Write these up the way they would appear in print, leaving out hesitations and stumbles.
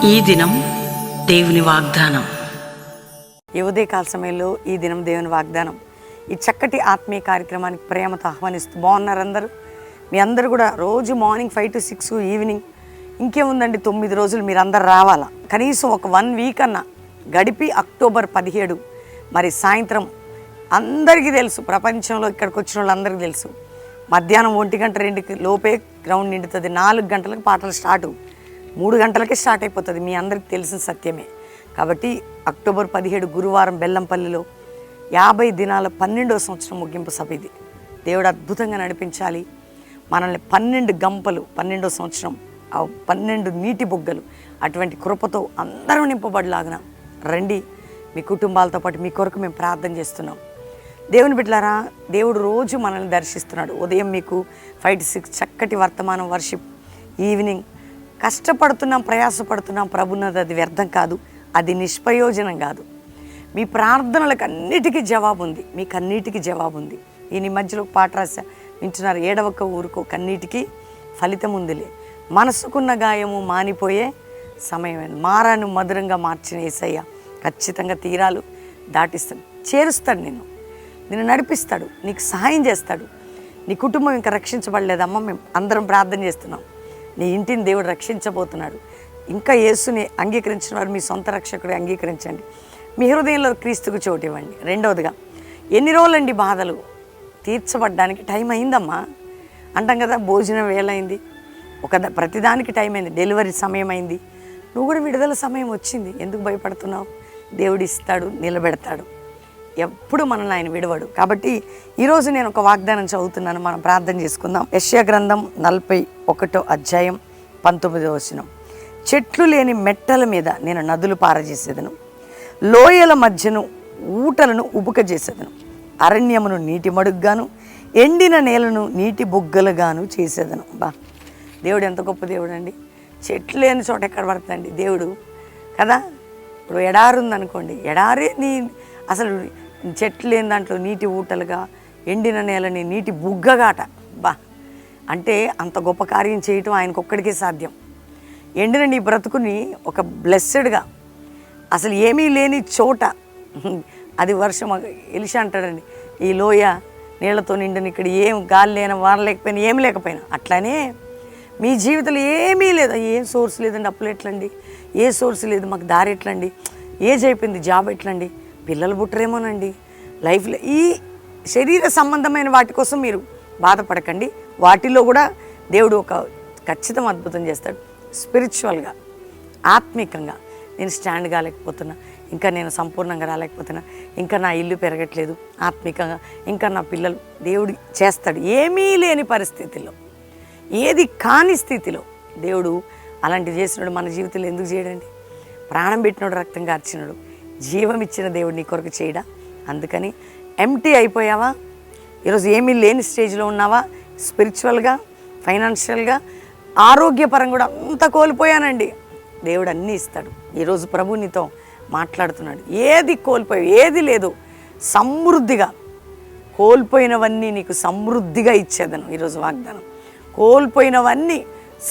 ఈ దినం దేవుని వాగ్దానం. ఈ ఉదయకాల సమయంలో ఈ దినం దేవుని వాగ్దానం, ఈ చక్కటి ఆత్మీయ కార్యక్రమానికి ప్రేమతో ఆహ్వానిస్తూ బాగున్నారు అందరూ. మీ అందరూ కూడా రోజు మార్నింగ్ 5 to 6 ఈవినింగ్, ఇంకేముందండి 9 రోజులు మీరు అందరు రావాలా. కనీసం ఒక 1 వీక్ అన్నా గడిపి అక్టోబర్ 17 మరి సాయంత్రం అందరికీ తెలుసు, ప్రపంచంలో ఇక్కడికి వచ్చిన వాళ్ళందరికీ తెలుసు, మధ్యాహ్నం 1 గంట 2 లోపే గ్రౌండ్ నిండుతుంది. 4 గంటలకు పాటలు స్టార్ట్, 3 గంటలకే స్టార్ట్ అయిపోతుంది. మీ అందరికి తెలిసిన సత్యమే. కాబట్టి అక్టోబర్ 17 గురువారం బెల్లంపల్లిలో 50 దినాల 12వ సంవత్సరం ముగింపు సభ ఇది. దేవుడు అద్భుతంగా నడిపించాలి మనల్ని. 12 గంపలు 12వ సంవత్సరం, 12 నీటి బుగ్గలు, అటువంటి కృపతో అందరూ నింపబడిలాగిన రండి. మీ కుటుంబాలతో పాటు మీ కొరకు మేము ప్రార్థన చేస్తున్నాం. దేవుని బిడ్డలారా, దేవుడు రోజు మనల్ని దర్శిస్తున్నాడు. ఉదయం మీకు 5 to 6 చక్కటి వర్తమానం వర్షిప్, ఈవినింగ్ కష్టపడుతున్నాం, ప్రయాసపడుతున్నాం, ప్రభున్నది అది వ్యర్థం కాదు, అది నిష్ప్రయోజనం కాదు. మీ ప్రార్థనలకు అన్నిటికీ జవాబు ఉంది, మీకు అన్నిటికీ జవాబు ఉంది. ఈ మధ్యలో పాట రాశా వింటున్నారు, ఏడవక ఊరుకో కన్నీటికి ఫలితం ఉందిలే, మనసుకున్న గాయము మానిపోయే సమయమైంది, మారాను మధురంగా మార్చిన యేసయ్య ఖచ్చితంగా తీరాలు దాటిస్తాడు, చేరుస్తాడు, నిన్ను నడిపిస్తాడు, నీకు సహాయం చేస్తాడు. నీ కుటుంబం ఇంకా రక్షించబడలేదమ్మా, మేము అందరం ప్రార్థన చేస్తున్నాం. నీ ఇంటిని దేవుడు రక్షించబోతున్నాడు. ఇంకా యేసుని అంగీకరించిన వారు మీ సొంత రక్షకుడు అంగీకరించండి. మీ హృదయంలో క్రీస్తుకు చోటు ఇవ్వండి. రెండవదిగా, ఎన్ని రోజులండి బాధలు తీర్చబడ్డానికి? టైం అయిందమ్మా అంటాం కదా, భోజనం వేళైంది, ప్రతిదానికి టైం అయింది, డెలివరీ సమయం అయింది, నువ్వు కూడా విడుదల సమయం వచ్చింది. ఎందుకు భయపడుతున్నావు? దేవుడు ఇస్తాడు, నిలబెడతాడు, ఎప్పుడు మనల్ని ఆయన విడవడు. కాబట్టి ఈరోజు నేను ఒక వాగ్దానం చదువుతున్నాను, మనం ప్రార్థన చేసుకుందాం. యెషయా గ్రంథం 41వ అధ్యాయం 19వ వచనం. చెట్లు లేని మెట్టల మీద నేను నదులు పారజేసేదను, లోయల మధ్యను ఊటలను ఉబుక చేసేదను, అరణ్యమును నీటి మడుగ్గాను, ఎండిన నేలను నీటి బుగ్గలుగాను చేసేదను. బా, దేవుడు ఎంత గొప్ప దేవుడు అండి. చెట్లు లేని చోట ఎక్కడ పడుతుందండి దేవుడు కదా. ఇప్పుడు ఎడారి ఉందనుకోండి, ఎడారి అసలు చెట్లు లేని దాంట్లో నీటి ఊటలుగా, ఎండిన నేలని నీటి బుగ్గగాట. బా, అంటే అంత గొప్ప కార్యం చేయటం ఆయనకొక్కడికే సాధ్యం. ఎండిన నీ బ్రతుకుని ఒక బ్లెస్సెడ్గా, అసలు ఏమీ లేని చోట, అది వర్షం. ఎలిషా అంటాడండి, ఈ లోయ నీళ్లతో నిండిన, ఇక్కడ ఏం గాలి లేన వాన లేకపోయినా ఏం లేకపోయినా, అట్లానే మీ జీవితంలో ఏమీ లేదు, ఏం సోర్స్ లేదండి, అప్పులు ఎట్లండి, ఏ సోర్స్ లేదు, మాకు దారి ఎట్లండి, ఏజ్ అయిపోయింది, జాబ్ ఎట్లండి, పిల్లలు పుట్టరేమోనండి, లైఫ్లో ఈ శరీర సంబంధమైన వాటి కోసం మీరు బాధపడకండి. వాటిలో కూడా దేవుడు ఒక ఖచ్చితం అద్భుతం చేస్తాడు. స్పిరిచువల్గా, ఆత్మికంగా నేను స్టాండ్ కాలేకపోతున్నా, ఇంకా నేను సంపూర్ణంగా రాలేకపోతున్నా, ఇంకా నా ఇల్లు పెరగట్లేదు, ఆత్మికంగా ఇంకా నా పిల్లలు, దేవుడు చేస్తాడు. ఏమీ లేని పరిస్థితుల్లో, ఏది కాని స్థితిలో దేవుడు అలాంటివి చేసినాడు. మన జీవితంలో ఎందుకు చేయడండి? ప్రాణం పెట్టినాడు, రక్తం కార్చినాడు, జీవం ఇచ్చిన దేవుడు నీ కొరకు చేయడా? అందుకని ఎంటీ అయిపోయావా? ఈరోజు ఏమీ లేని స్టేజ్లో ఉన్నావా? స్పిరిచువల్గా, ఫైనాన్షియల్గా, ఆరోగ్యపరంగా కూడా అంత కోల్పోయానండి, దేవుడు అన్నీ ఇస్తాడు. ఈరోజు ప్రభు నీతో మాట్లాడుతున్నాడు. ఏది కోల్పోయావు, ఏది లేదు, సమృద్ధిగా కోల్పోయినవన్నీ నీకు సమృద్ధిగా ఇచ్చేదను. ఈరోజు వాగ్దానం, కోల్పోయినవన్నీ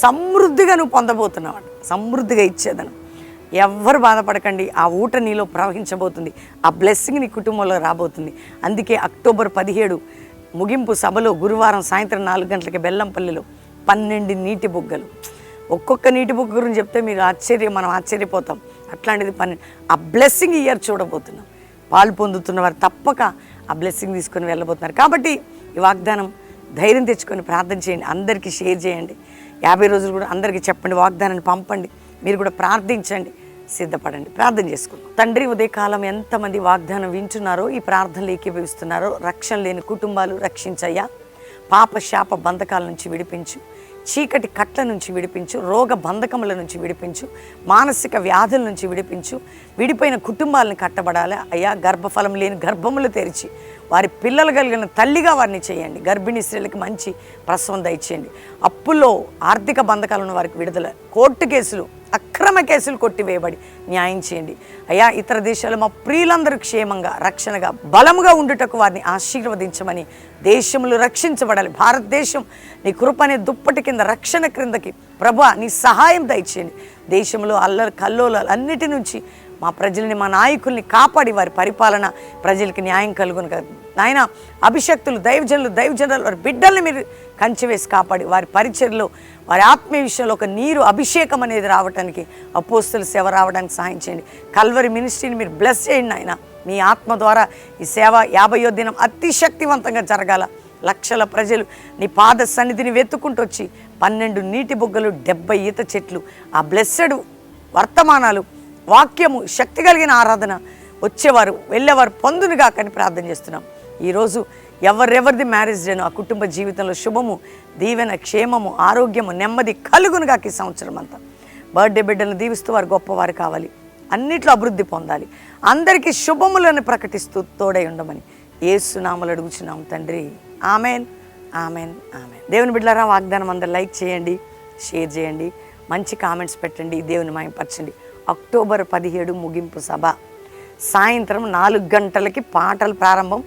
సమృద్ధిగా నువ్వు పొందబోతున్నావు, సమృద్ధిగా ఇచ్చేదను. ఎవ్వరు బాధపడకండి, ఆ ఊట నీలో ప్రవహించబోతుంది, ఆ బ్లెస్సింగ్ నీ కుటుంబంలో రాబోతుంది. అందుకే అక్టోబర్ 17 ముగింపు సభలో గురువారం సాయంత్రం 4 గంటలకి బెల్లంపల్లిలో 12 నీటి బుగ్గలు. ఒక్కొక్క నీటి బుగ్గ గురించి చెప్తే మీరు మనం ఆశ్చర్యపోతాం. అట్లాంటిది 12. ఆ బ్లెస్సింగ్ ఇయర్ చూడబోతున్నాం. పాలు పొందుతున్న వారు తప్పక ఆ బ్లెస్సింగ్ తీసుకొని వెళ్ళబోతున్నారు. కాబట్టి ఈ వాగ్దానం ధైర్యం తెచ్చుకొని ప్రార్థన చేయండి, అందరికీ షేర్ చేయండి, 50 రోజులు కూడా అందరికీ చెప్పండి, వాగ్దానాన్ని పంపండి, మీరు కూడా ప్రార్థించండి, సిద్ధపడండి. ప్రార్థన చేసుకుందాం. తండ్రి, ఉదయకాలం ఎంతమంది వాగ్దానం వింటున్నారో, ఈ ప్రార్థనలు ఏకీభవిస్తున్నారో, రక్షణ లేని కుటుంబాలు రక్షించయ్యా, పాప శాప బంధకాల నుంచి విడిపించు, చీకటి కట్ల నుంచి విడిపించు, రోగ బంధకముల నుంచి విడిపించు, మానసిక వ్యాధుల నుంచి విడిపించు, విడిపోయిన కుటుంబాలను కట్టబడాలి అయ్యా. గర్భఫలం లేని గర్భములు తెరిచి వారి పిల్లలు కలిగిన తల్లిగా వారిని చేయండి. గర్భిణీ స్త్రీలకు మంచి ప్రసవం దయచేయండి. అప్పుల్లో ఆర్థిక బంధకాలు ఉన్న వారికి విడుదల, కోర్టు కేసులు అక్రమ కేసులు కొట్టివేయబడి న్యాయం చేయండి అయ్యా. ఇతర దేశాల్లో మా ప్రియులందరూ క్షేమంగా రక్షణగా బలముగా ఉండుటకు వారిని ఆశీర్వదించమని, దేశములు రక్షించబడాలి. భారతదేశం నీ కృపనే దుప్పటి కింద రక్షణ క్రిందకి ప్రభువా నీ సహాయం దయచేయండి. దేశంలో అల్లరి కల్లోలాలు అన్నిటి నుంచి మా ప్రజల్ని, మా నాయకుల్ని కాపాడి వారి పరిపాలన ప్రజలకి న్యాయం కలుగును కదా నాయన. అభిషక్తులు, దైవజనులు వారి బిడ్డల్ని మీరు కంచెవేసి కాపాడి వారి పరిచర్లో, వారి ఆత్మీయ విషయంలో ఒక నీరు అభిషేకం అనేది రావడానికి, అపోస్తుల సేవ రావడానికి సహాయం చేయండి. కల్వరి మినిస్ట్రీని మీరు బ్లెస్ చేయండి నాయన. మీ ఆత్మ ద్వారా ఈ సేవ 50వ దినం అతి శక్తివంతంగా జరగాల. లక్షల ప్రజలు నీ పాద సన్నిధిని వెతుక్కుంటూ వచ్చి 12 నీటి బుగ్గలు, 70 ఈత చెట్లు, ఆ బ్లెస్సెడ్ వర్తమానాలు, వాక్యము, శక్తి కలిగిన ఆరాధన వచ్చేవారు వెళ్ళేవారు పొందునుగా కానీ ప్రార్థన చేస్తున్నాం. ఈరోజు ఎవరెవరిది మ్యారేజ్ డేను ఆ కుటుంబ జీవితంలో శుభము, దీవెన, క్షేమము, ఆరోగ్యము, నెమ్మది కలుగునుగా ఈ సంవత్సరం అంతా. బర్త్డే బిడ్డలను దీవిస్తూ వారు గొప్పవారు కావాలి, అన్నిట్లో అభివృద్ధి పొందాలి, అందరికీ శుభములను ప్రకటిస్తూ తోడై ఉండమని యేసు నామములో అడుగుచున్నాం తండ్రి. Amen, amen, amen. దేవుని బిడ్డలారా, వాగ్దానం అందరూ లైక్ చేయండి, షేర్ చేయండి, మంచి కామెంట్స్ పెట్టండి, దేవుని మహిమపరచండి. అక్టోబర్ 17 ముగింపు సభ సాయంత్రం 4 గంటలకి పాటలు ప్రారంభం.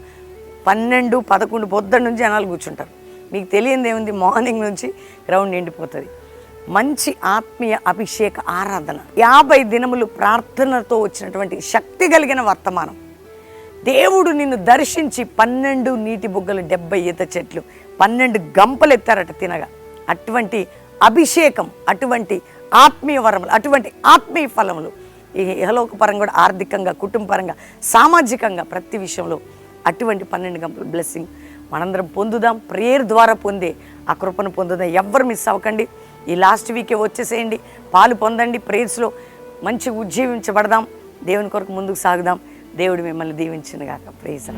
12, 11 పొద్దున్న నుంచి జనాలు కూర్చుంటారు. మీకు తెలియంది ఏముంది, మార్నింగ్ నుంచి గ్రౌండ్ నిండిపోతుంది. మంచి ఆత్మీయ అభిషేక ఆరాధన, 50 దినములు ప్రార్థనతో వచ్చినటువంటి శక్తి కలిగిన వర్తమానం. దేవుడు నిన్ను దర్శించి 12 నీటి బుగ్గలు, 70 ఈత చెట్లు, 12 గంపలు ఎత్తారట తినగా. అటువంటి అభిషేకం, అటువంటి ఆత్మీయ వరములు, అటువంటి ఆత్మీయ ఫలములు ఈ ఇహలోక పరంగా కూడా, ఆర్థికంగా, కుటుంబ పరంగా, సామాజికంగా ప్రతి విషయంలో అటువంటి 12 గంపల బ్లెస్సింగ్ మనందరం పొందుదాం. ప్రేయర్ ద్వారా పొందే ఆ కృపను పొందుదాం. ఎవ్వరు మిస్ అవ్వకండి. ఈ లాస్ట్ వీకే వచ్చేసేయండి, పాలు పొందండి, ప్రేయర్స్లో మంచిగా ఉజ్జీవించబడదాం, దేవుని కొరకు ముందుకు సాగుదాం. దేవుడు మిమ్మల్ని దీవించును గాక. ప్రైజ్.